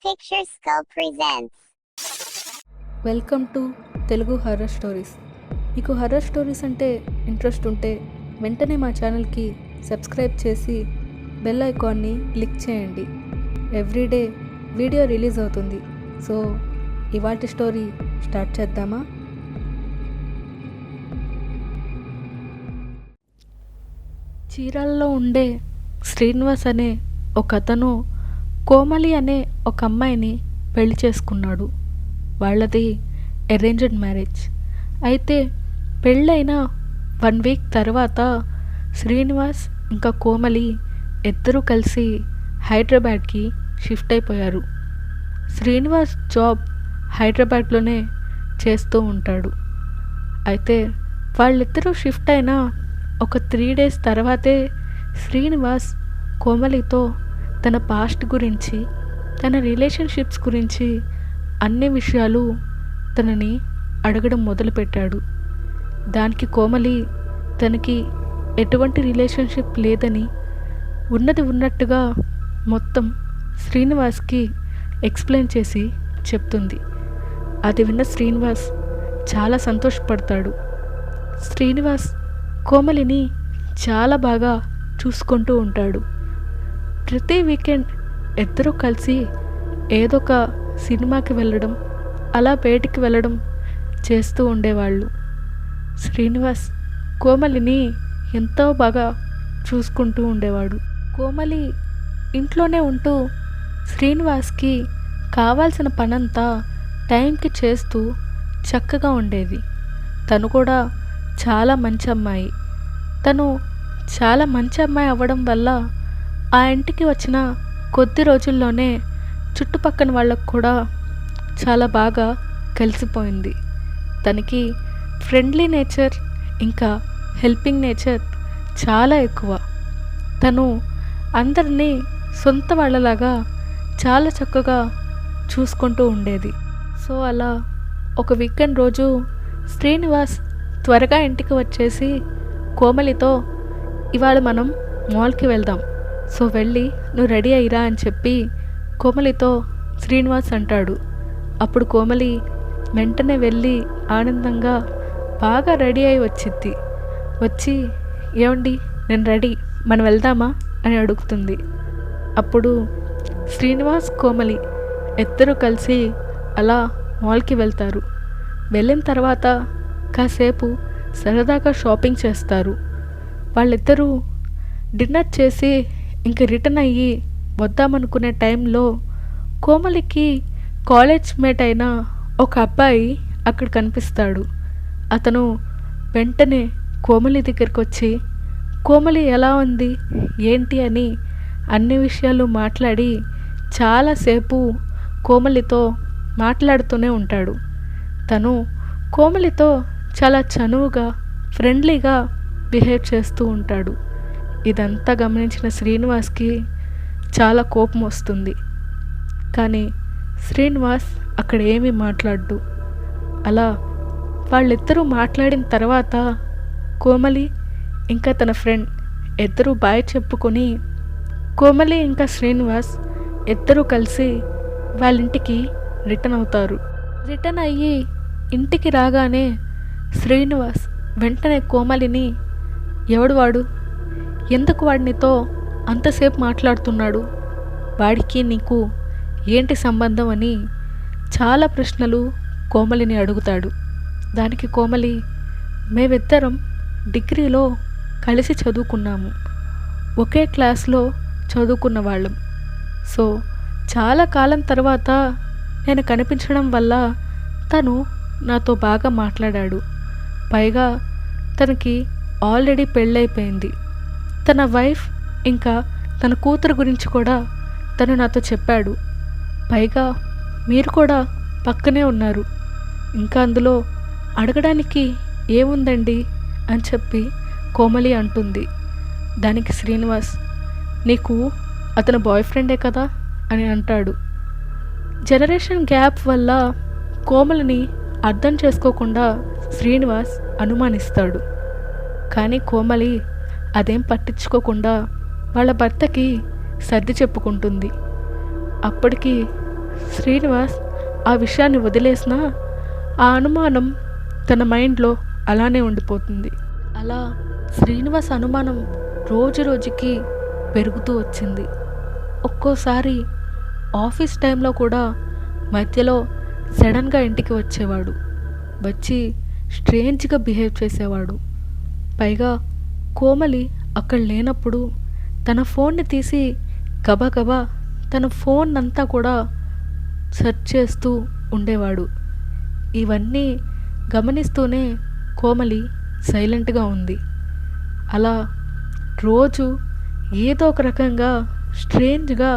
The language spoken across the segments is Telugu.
Picture Skull presents. Welcome to Telugu horror stories. మీకు హర్రర్ స్టోరీస్ అంటే ఇంట్రెస్ట్ ఉంటే వెంటనే మా ఛానల్కి సబ్స్క్రైబ్ చేసి బెల్ ఐకాన్ని క్లిక్ చేయండి. ఎవ్రీడే వీడియో రిలీజ్ అవుతుంది. సో ఇవాల్టి స్టోరీ స్టార్ట్ చేద్దామా? చీరాలలో ఉండే శ్రీనివాస్ అనే ఒక అతను కోమలి అనే ఒక అమ్మాయిని పెళ్లి చేసుకున్నాడు. వాళ్ళది అరేంజ్డ్ మ్యారేజ్. అయితే పెళ్ళైన 1 వీక్ తర్వాత శ్రీనివాస్ ఇంకా కోమలి ఇద్దరూ కలిసి హైదరాబాద్కి షిఫ్ట్ అయిపోయారు. శ్రీనివాస్ జాబ్ హైదరాబాద్లోనే చేస్తూ ఉంటాడు. అయితే వాళ్ళిద్దరూ షిఫ్ట్ అయిన ఒక 3 డేస్ తర్వాతే శ్రీనివాస్ కోమలితో తన పాస్ట్ గురించి, తన రిలేషన్షిప్స్ గురించి అన్ని విషయాలు తనని అడగడం మొదలుపెట్టాడు. దానికి కోమలి తనకి ఎటువంటి రిలేషన్షిప్ లేదని ఉన్నది ఉన్నట్టుగా మొత్తం శ్రీనివాస్కి ఎక్స్ప్లెయిన్ చేసి చెప్తుంది. అది విన్న శ్రీనివాస్ చాలా సంతోషపడతాడు. శ్రీనివాస్ కోమలిని చాలా బాగా చూసుకుంటూ ఉంటాడు. ప్రతి వీకెండ్ ఇద్దరూ కలిసి ఏదో ఒక సినిమాకి వెళ్ళడం, అలా బయటికి వెళ్ళడం చేస్తూ ఉండేవాళ్ళు. శ్రీనివాస్ కోమలిని ఎంతో బాగా చూసుకుంటూ ఉండేవాడు. కోమలి ఇంట్లోనే ఉంటూ శ్రీనివాస్కి కావాల్సిన పనంతా టైంకి చేస్తూ చక్కగా ఉండేది. తను కూడా చాలా మంచి అమ్మాయి. తను చాలా మంచి అమ్మాయి అవ్వడం వల్ల ఆ ఇంటికి వచ్చిన కొద్ది రోజుల్లోనే చుట్టుపక్కల వాళ్ళకు కూడా చాలా బాగా కలిసిపోయింది. తనకి ఫ్రెండ్లీ నేచర్ ఇంకా హెల్పింగ్ నేచర్ చాలా ఎక్కువ. తను అందరినీ సొంత వాళ్ళలాగా చాలా చక్కగా చూసుకుంటూ ఉండేది. సో అలా ఒక వీకెండ్ రోజు శ్రీనివాస్ త్వరగా ఇంటికి వచ్చేసి కోమలితో ఇవాళ మనం మాల్కి వెళ్దాం, సో వెళ్ళి నువ్వు రెడీ అయ్యిరా అని చెప్పి కోమలితో శ్రీనివాస్ అంటాడు. అప్పుడు కోమలి వెంటనే వెళ్ళి ఆనందంగా బాగా రెడీ అయి వచ్చింది. వచ్చి ఏమండి నేను రెడీ, మనం వెళ్దామా అని అడుగుతుంది. అప్పుడు శ్రీనివాస్ కోమలి ఇద్దరూ కలిసి అలా మాల్కి వెళ్తారు. వెళ్ళిన తర్వాత కాసేపు సరదాగా షాపింగ్ చేస్తారు. వాళ్ళిద్దరూ డిన్నర్ చేసి ఇంక రిటర్న్ అయ్యి వద్దామనుకునే టైంలో కోమలికి కాలేజ్ మేట్ అయిన ఒక అబ్బాయి అక్కడ కనిపిస్తాడు. అతను వెంటనే కోమలి దగ్గరికి వచ్చి కోమలి ఎలా ఉంది ఏంటి అని అన్ని విషయాలు మాట్లాడి చాలాసేపు కోమలితో మాట్లాడుతూనే ఉంటాడు. తను కోమలితో చాలా చనువుగా ఫ్రెండ్లీగా బిహేవ్ చేస్తూ ఉంటాడు. ఇదంతా గమనించిన శ్రీనివాస్కి చాలా కోపం వస్తుంది. కానీ శ్రీనివాస్ అక్కడ ఏమీ మాట్లాడ్డు. అలా వాళ్ళిద్దరూ మాట్లాడిన తర్వాత కోమలి ఇంకా తన ఫ్రెండ్ ఇద్దరూ బాయ్ చెప్పుకొని కోమలి ఇంకా శ్రీనివాస్ ఇద్దరూ కలిసి వాళ్ళ ఇంటికి రిటర్న్ అవుతారు. రిటర్న్ అయ్యి ఇంటికి రాగానే శ్రీనివాస్ వెంటనే కోమలిని ఎవడు వాడు, ఎందుకు వాడినితో అంతసేపు మాట్లాడుతున్నాడు, వాడికి నీకు ఏంటి సంబంధం అని చాలా ప్రశ్నలు కోమలిని అడుగుతాడు. దానికి కోమలి మేమిద్దరం డిగ్రీలో కలిసి చదువుకున్నాము, ఒకే క్లాస్లో చదువుకున్న వాళ్ళం. సో చాలా కాలం తర్వాత నేను కనిపించడం వల్ల తను నాతో బాగా మాట్లాడాడు. పైగా తనకి ఆల్రెడీ పెళ్ళైపోయింది. తన వైఫ్ ఇంకా తన కూతురు గురించి కూడా తను నాతో చెప్పాడు. పైగా మీరు కూడా పక్కనే ఉన్నారు, ఇంకా అందులో అడగడానికి ఏముందండి అని చెప్పి కోమలి అంటుంది. దానికి శ్రీనివాస్ నీకు అతను బాయ్ ఫ్రెండే కదా అని అంటాడు. జనరేషన్ గ్యాప్ వల్ల కోమలిని అర్థం చేసుకోకుండా శ్రీనివాస్ అనుమానిస్తాడు. కానీ కోమలి అదేం పట్టించుకోకుండా వాళ్ళ భర్తకి సర్ది చెప్పుకుంటుంది. అప్పటికి శ్రీనివాస్ ఆ విషయాన్ని వదిలేసినా ఆ అనుమానం తన మైండ్లో అలానే ఉండిపోతుంది. అలా శ్రీనివాస్ అనుమానం రోజు రోజుకి పెరుగుతూ వచ్చింది. ఒక్కోసారి ఆఫీస్ టైంలో కూడా మధ్యలో సడన్గా ఇంటికి వచ్చేవాడు. వచ్చి స్ట్రేంజ్గా బిహేవ్ చేసేవాడు. పైగా కోమలి అక్కడ లేనప్పుడు తన ఫోన్ని తీసి గబగబా తన ఫోన్ అంతా కూడా సెర్చ్ చేస్తూ ఉండేవాడు. ఇవన్నీ గమనిస్తూనే కోమలి సైలెంట్గా ఉంది. అలా రోజు ఏదో ఒక రకంగా స్ట్రేంజ్గా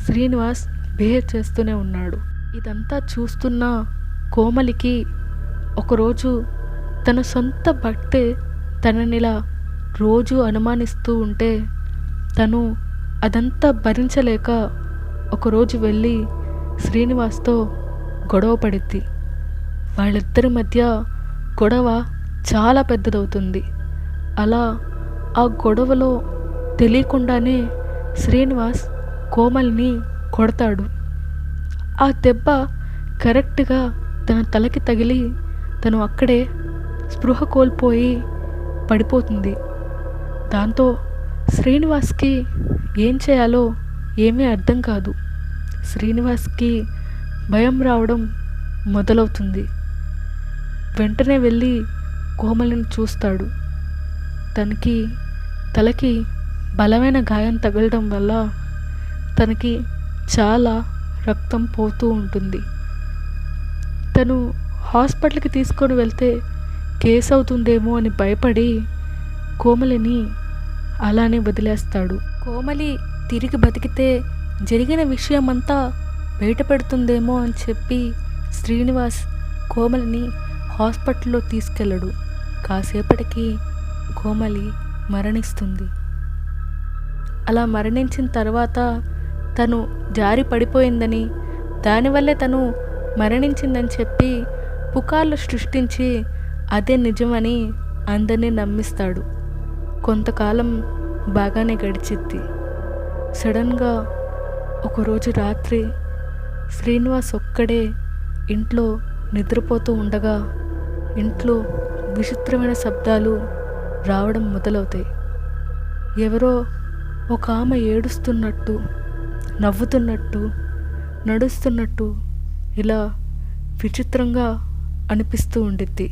శ్రీనివాస్ బిహేవ్ చేస్తూనే ఉన్నాడు. ఇదంతా చూస్తున్న కోమలికి ఒకరోజు తన సొంత భర్తే తననిలా రోజు అనుమానిస్తూ ఉంటే తను అదంతా భరించలేక ఒకరోజు వెళ్ళి శ్రీనివాస్తో గొడవ పడిద్ది. వాళ్ళిద్దరి మధ్య గొడవ చాలా పెద్దదవుతుంది. అలా ఆ గొడవలో తెలియకుండానే శ్రీనివాస్ కోమల్ని కొడతాడు. ఆ దెబ్బ కరెక్ట్గా తన తలకి తగిలి తను అక్కడే స్పృహ కోల్పోయి పడిపోతుంది. దాంతో శ్రీనివాస్కి ఏం చేయాలో ఏమీ అర్థం కాదు. శ్రీనివాస్కి భయం రావడం మొదలవుతుంది. వెంటనే వెళ్ళి కోమలిని చూస్తాడు. తలకి బలమైన గాయం తగలడం వల్ల తనకి చాలా రక్తం పోతూ ఉంటుంది. తను హాస్పిటల్కి తీసుకొని వెళ్తే కేసు అవుతుందేమో అని భయపడి కోమలిని అలానే వదిలేస్తాడు. కోమలి తిరిగి బతికితే జరిగిన విషయమంతా బయటపెడుతుందేమో అని చెప్పి శ్రీనివాస్ కోమలిని హాస్పిటల్లో తీసుకెళ్ళడు. కాసేపటికి కోమలి మరణిస్తుంది. అలా మరణించిన తర్వాత తను జారి పడిపోయిందని, దానివల్లే తను మరణించిందని చెప్పి పుకార్లు సృష్టించి అదే నిజమని అందరినీ నమ్మిస్తాడు. కొంతకాలం బాగానే గడిచిద్ది. సడన్గా ఒకరోజు రాత్రి శ్రీనివాస్ ఒక్కడే ఇంట్లో నిద్రపోతూ ఉండగా ఇంట్లో విచిత్రమైన శబ్దాలు రావడం మొదలవుతాయి. ఎవరో ఒక ఆమె ఏడుస్తున్నట్టు, నవ్వుతున్నట్టు, నడుస్తున్నట్టు ఇలా విచిత్రంగా అనిపిస్తూ ఉండిద్ది.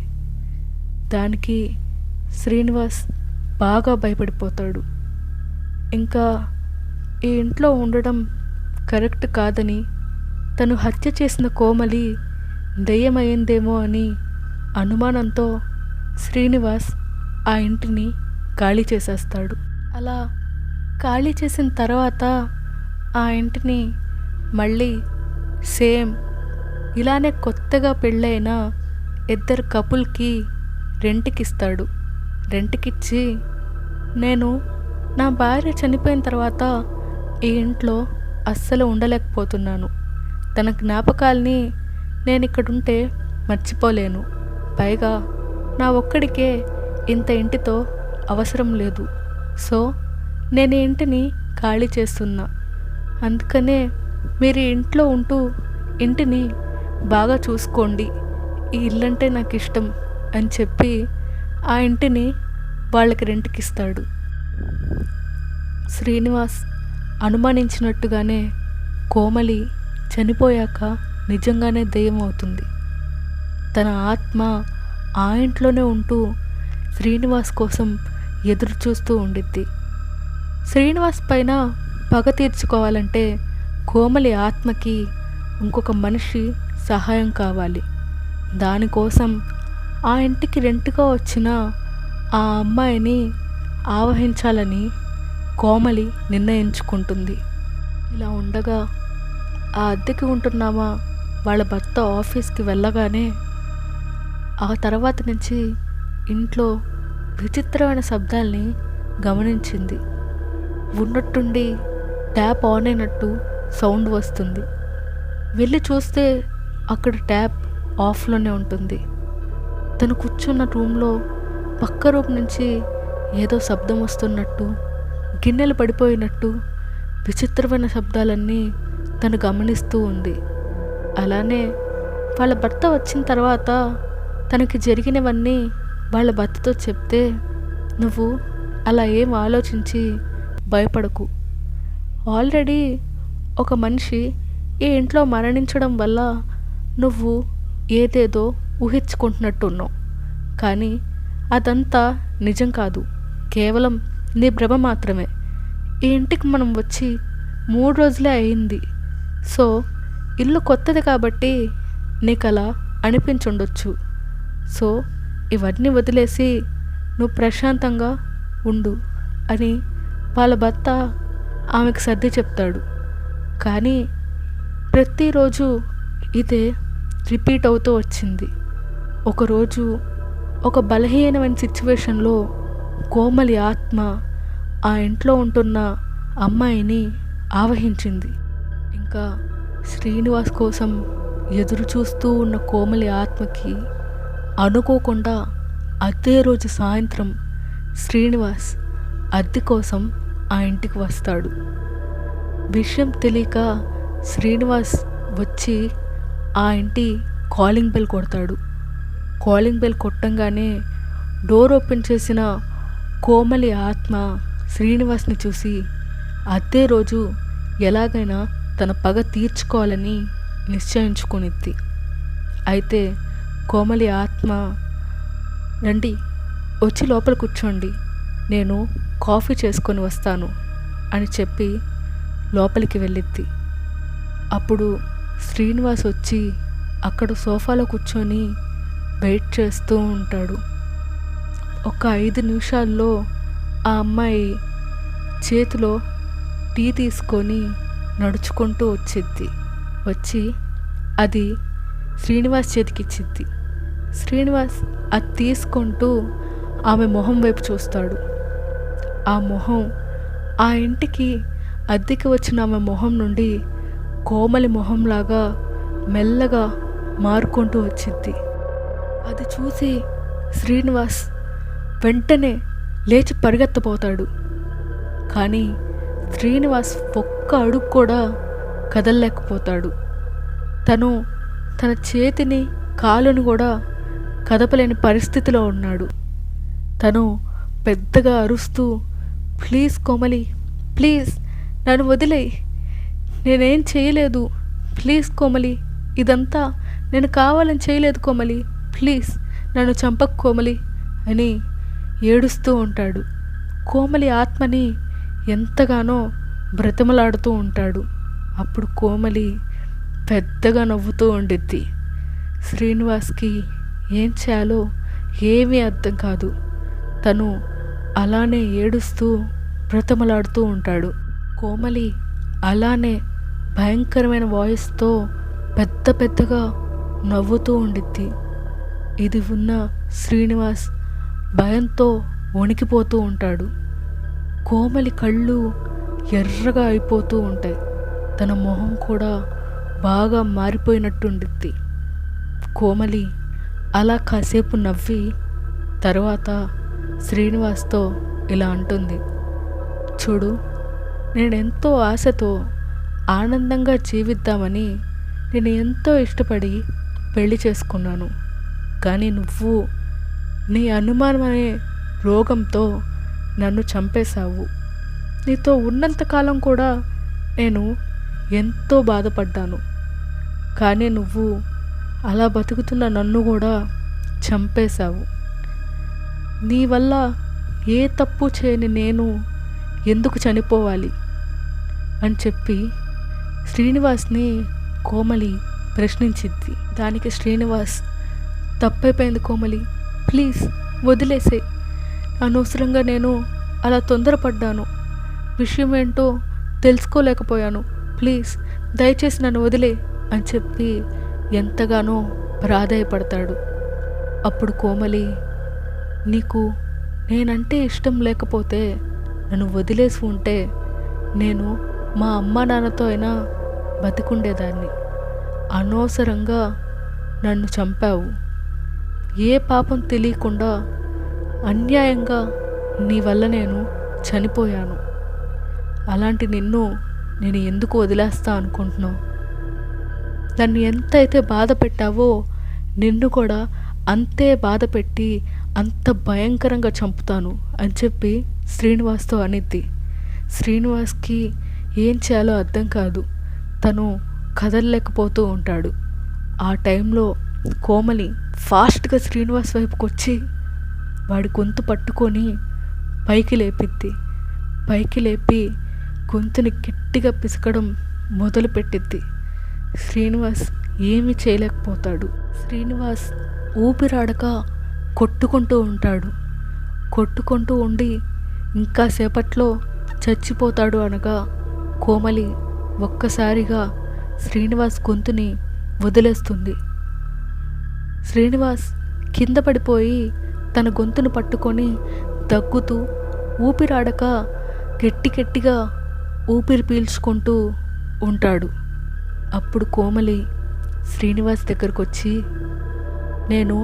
దానికి శ్రీనివాస్ బాగా భయపడిపోతాడు. ఇంకా ఈ ఇంట్లో ఉండడం కరెక్ట్ కాదని, తను హత్య చేసిన కోమలి దెయ్యమయ్యిందేమో అని అనుమానంతో శ్రీనివాస్ ఆ ఇంటిని ఖాళీ చేసేస్తాడు. అలా ఖాళీ చేసిన తర్వాత ఆ ఇంటిని మళ్ళీ సేమ్ ఇలానే కొత్తగా పెళ్ళైన ఇద్దరు కపుల్కి రెంట్కిస్తాడు. రెంట్కిచ్చి, నేను నా భార్య చనిపోయిన తర్వాత ఈ ఇంట్లో అస్సలు ఉండలేకపోతున్నాను. తన జ్ఞాపకాల్ని నేను ఇక్కడుంటే మర్చిపోలేను. పైగా నా ఒక్కడికే ఇంత ఇంటితో అవసరం లేదు. సో నేను ఈ ఇంటిని ఖాళీ చేస్తున్నా. అందుకనే మీరు ఇంట్లో ఉంటూ ఇంటిని బాగా చూసుకోండి. ఈ ఇల్లంటే నాకు ఇష్టం అని చెప్పి ఆ ఇంటిని వాళ్ళకి రెంట్కిస్తాడు. శ్రీనివాస్ అనుమానించినట్టుగానే కోమలి చనిపోయాక నిజంగానే దెయ్యం అవుతుంది. తన ఆత్మ ఆ ఇంట్లోనే ఉంటూ శ్రీనివాస్ కోసం ఎదురు చూస్తూ ఉండిద్ది. శ్రీనివాస్ పైన పగ తీర్చుకోవాలంటే కోమలి ఆత్మకి ఇంకొక మనిషి సహాయం కావాలి. దానికోసం ఆ ఇంటికి రెంట్గా వచ్చిన ఆ అమ్మాయిని ఆవహించాలని కోమలి నిర్ణయించుకుంటుంది. ఇలా ఉండగా ఆ అద్దెకి ఉంటున్నామా వాళ్ళ భర్త ఆఫీస్కి వెళ్ళగానే ఆ తర్వాత నుంచి ఇంట్లో విచిత్రమైన శబ్దాల్ని గమనించింది. ఉన్నట్టుండి ట్యాప్ ఆన్ అయినట్టు సౌండ్ వస్తుంది. వెళ్ళి చూస్తే అక్కడ ట్యాప్ ఆఫ్లోనే ఉంటుంది. తను కూర్చున్న రూమ్లో పక్క రూమ్ నుంచి ఏదో శబ్దం వస్తున్నట్టు, గిన్నెలు పడిపోయినట్టు విచిత్రమైన శబ్దాలన్నీ తను గమనిస్తూ ఉంది. అలానే వాళ్ళ భర్త వచ్చిన తర్వాత తనకి జరిగినవన్నీ వాళ్ళ భర్తతో చెప్తే, నువ్వు అలా ఏం ఆలోచించి భయపడకు. ఆల్రెడీ ఒక మనిషి ఈ ఇంట్లో మరణించడం వల్ల నువ్వు ఏదేదో ఊహించుకుంటున్నట్టున్నావు. కానీ అదంతా నిజం కాదు, కేవలం నీ భ్రమ మాత్రమే. ఈ ఇంటికి మనం వచ్చి 3 రోజులే అయింది. సో ఇల్లు కొత్తది కాబట్టి నీకు అలా అనిపించుండొచ్చు. సో ఇవన్నీ వదిలేసి నువ్వు ప్రశాంతంగా ఉండు అని వాళ్ళ భర్త ఆమెకు సర్ది చెప్తాడు. కానీ ప్రతిరోజు ఇదే రిపీట్ అవుతూ వచ్చింది. ఒకరోజు ఒక బలహీనమైన సిచ్యువేషన్లో కోమలి ఆత్మ ఆ ఇంట్లో ఉంటున్న అమ్మాయిని ఆవహించింది. ఇంకా శ్రీనివాస్ కోసం ఎదురు చూస్తూ ఉన్న కోమలి ఆత్మకి అనుకోకుండా అదే రోజు సాయంత్రం శ్రీనివాస్ అద్దె కోసం ఆ ఇంటికి వస్తాడు. విషయం తెలియక శ్రీనివాస్ వచ్చి ఆ ఇంటి కాలింగ్ బెల్ కొడతాడు. కాలింగ్ బెల్ కొట్టంగానే డోర్ ఓపెన్ చేసిన కోమలి ఆత్మ శ్రీనివాస్ని చూసి అదే రోజు ఎలాగైనా తన పగ తీర్చుకోవాలని నిశ్చయించుకునిద్ది. అయితే కోమలి ఆత్మ, రండి వచ్చి లోపల కూర్చోండి, నేను కాఫీ చేసుకొని వస్తాను అని చెప్పి లోపలికి వెళ్ళిద్ది. అప్పుడు శ్రీనివాస్ వచ్చి అక్కడ సోఫాలో కూర్చొని వెయిట్ చేస్తూ ఉంటాడు. ఒక 5 నిమిషాల్లో ఆ అమ్మాయి చేతిలో టీ తీసుకొని నడుచుకుంటూ వచ్చిద్ది. వచ్చి అది శ్రీనివాస్ చేతికి ఇచ్చిద్ది. శ్రీనివాస్ అది తీసుకుంటూ ఆమె మొహం వైపు చూస్తాడు. ఆ మొహం ఆ ఇంటికి అద్దెకి వచ్చిన ఆమె మొహం నుండి కోమలి మొహంలాగా మెల్లగా మారుకుంటూ వచ్చింది. అది చూసి శ్రీనివాస్ వెంటనే లేచి పరిగెత్తపోతాడు. కానీ శ్రీనివాస్ ఒక్క అడుగు కూడా కదలలేకపోతాడు. తను తన చేతిని కాలుని కూడా కదపలేని పరిస్థితిలో ఉన్నాడు. తను పెద్దగా అరుస్తూ, ప్లీజ్ కోమలి, ప్లీజ్ నన్ను వదిలేయి, నేనేం చేయలేదు, ప్లీజ్ కోమలి, ఇదంతా నేను కావాలని చేయలేదు కోమలి, ప్లీజ్ నన్ను చంపకు కోమలి అని ఏడుస్తూ ఉంటాడు. కోమలి ఆత్మని ఎంతగానో బ్రతిమలాడుతూ ఉంటాడు. అప్పుడు కోమలి పెద్దగా నవ్వుతూ ఉండిద్ది. శ్రీనివాస్కి ఏం చేయాలో ఏమీ అర్థం కాదు. తను అలానే ఏడుస్తూ బ్రతిమలాడుతూ ఉంటాడు. కోమలి అలానే భయంకరమైన వాయిస్తో పెద్ద పెద్దగా నవ్వుతూ ఉండిద్ది. ఇది ఉన్న శ్రీనివాస్ భయంతో వణికిపోతూ ఉంటాడు. కోమలి కళ్ళు ఎర్రగా అయిపోతూ ఉంటాయి. తన మొహం కూడా బాగా మారిపోయినట్టుండిద్ది. కోమలి అలా కాసేపు నవ్వి తర్వాత శ్రీనివాస్తో ఇలా అంటుంది, చూడు, నేనెంతో ఆశతో ఆనందంగా జీవిద్దామని నేను ఎంతో ఇష్టపడి పెళ్లి చేసుకున్నాను. కానీ నువ్వు నీ అనుమానం అనే రోగంతో నన్ను చంపేశావు. నీతో ఉన్నంతకాలం కూడా నేను ఎంతో బాధపడ్డాను. కానీ నువ్వు అలా బతుకుతున్న నన్ను కూడా చంపేశావు. నీ వల్ల ఏ తప్పు చేయని నేను ఎందుకు చనిపోవాలి అని చెప్పి శ్రీనివాస్ని కోమలి ప్రశ్నించిద్ది. దానికి శ్రీనివాస్, తప్పైపోయింది కోమలి, ప్లీజ్ వదిలేసే, అనవసరంగా నేను అలా తొందరపడ్డాను, విషయం ఏంటో తెలుసుకోలేకపోయాను, ప్లీజ్ దయచేసి నన్ను వదిలే అని చెప్పి ఎంతగానో ప్రాధేయపడతాడు. అప్పుడు కోమలి, నీకు నేనంటే ఇష్టం లేకపోతే నన్ను వదిలేసి ఉంటే నేను మా అమ్మ నాన్నతో అయినా బతికుండేదాన్ని. అనవసరంగా నన్ను చంపావు. ఏ పాపం తెలియకుండా అన్యాయంగా నీ వల్ల నేను చనిపోయాను. అలాంటి నిన్ను నేను ఎందుకు వదిలేస్తా అనుకుంటున్నావు? నన్ను ఎంతైతే బాధ పెట్టావో నిన్ను కూడా అంతే బాధ పెట్టి అంత భయంకరంగా చంపుతాను అని చెప్పి శ్రీనివాస్తో అనిద్ది. శ్రీనివాస్కి ఏం చేయాలో అర్థం కాదు. తను కదలలేకపోతూ ఉంటాడు. ఆ టైంలో కోమలి ఫాస్ట్గా శ్రీనివాస్ వైపుకి వచ్చి వాడి గొంతు పట్టుకొని పైకి లేపిద్ది. పైకి లేపి గొంతుని గట్టిగా పిసకడం మొదలుపెట్టిద్ది. శ్రీనివాస్ ఏమీ చేయలేకపోతాడు. శ్రీనివాస్ ఊపిరాడక కొట్టుకుంటూ ఉంటాడు. కొట్టుకుంటూ ఉండి ఇంకా సేపట్లో చచ్చిపోతాడు అనగా కోమలి ఒక్కసారిగా శ్రీనివాస్ గొంతుని వదిలేస్తుంది. శ్రీనివాస్ కింద పడిపోయి తన గొంతును పట్టుకొని దగ్గుతూ ఊపిరాడక గట్టిగా ఊపిరి పీల్చుకుంటూ ఉంటాడు. అప్పుడు కోమలి శ్రీనివాస్ దగ్గరకు వచ్చి, నేను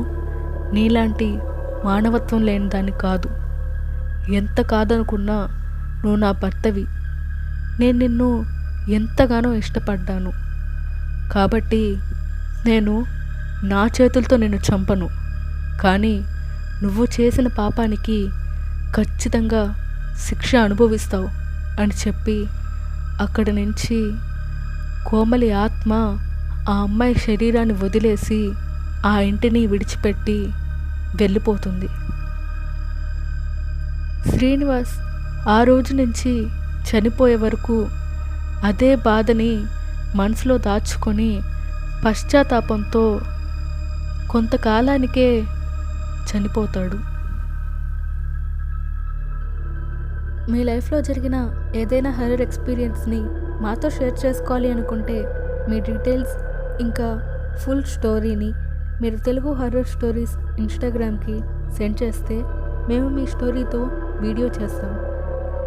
నీలాంటి మానవత్వం లేని దాన్ని కాదు. ఎంత కాదనుకున్నా నువ్వు నా భర్తవి. నేను నిన్ను ఎంతగానో ఇష్టపడ్డాను. కాబట్టి నేను నా చేతులతో నిన్ను చంపను. కానీ నువ్వు చేసిన పాపానికి ఖచ్చితంగా శిక్ష అనుభవిస్తావు అని చెప్పి అక్కడి నుంచి కోమలి ఆత్మ ఆ అమ్మాయి శరీరాన్ని వదిలేసి ఆ ఇంటిని విడిచిపెట్టి వెళ్ళిపోతుంది. శ్రీనివాస్ ఆ రోజు నుంచి చనిపోయే వరకు అదే బాధని మనసులో దాచుకొని పశ్చాత్తాపంతో కొంతకాలానికే చనిపోతాడు. మీ లైఫ్లో జరిగిన ఏదైనా హర్రర్ ఎక్స్పీరియన్స్ని మాతో షేర్ చేసుకోవాలి అనుకుంటే మీ డీటెయిల్స్ ఇంకా ఫుల్ స్టోరీని మీరు తెలుగు హర్రర్ స్టోరీస్ ఇన్స్టాగ్రామ్కి సెండ్ చేస్తే మేము మీ స్టోరీతో వీడియో చేస్తాం.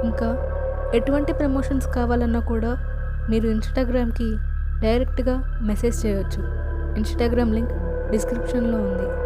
ఇంకా ఎటువంటి ప్రమోషన్స్ కావాలన్నా కూడా మీరు ఇన్స్టాగ్రామ్కి డైరెక్ట్గా మెసేజ్ చేయవచ్చు. ఇన్స్టాగ్రామ్ లింక్ డిస్క్రిప్షన్లో ఉంది.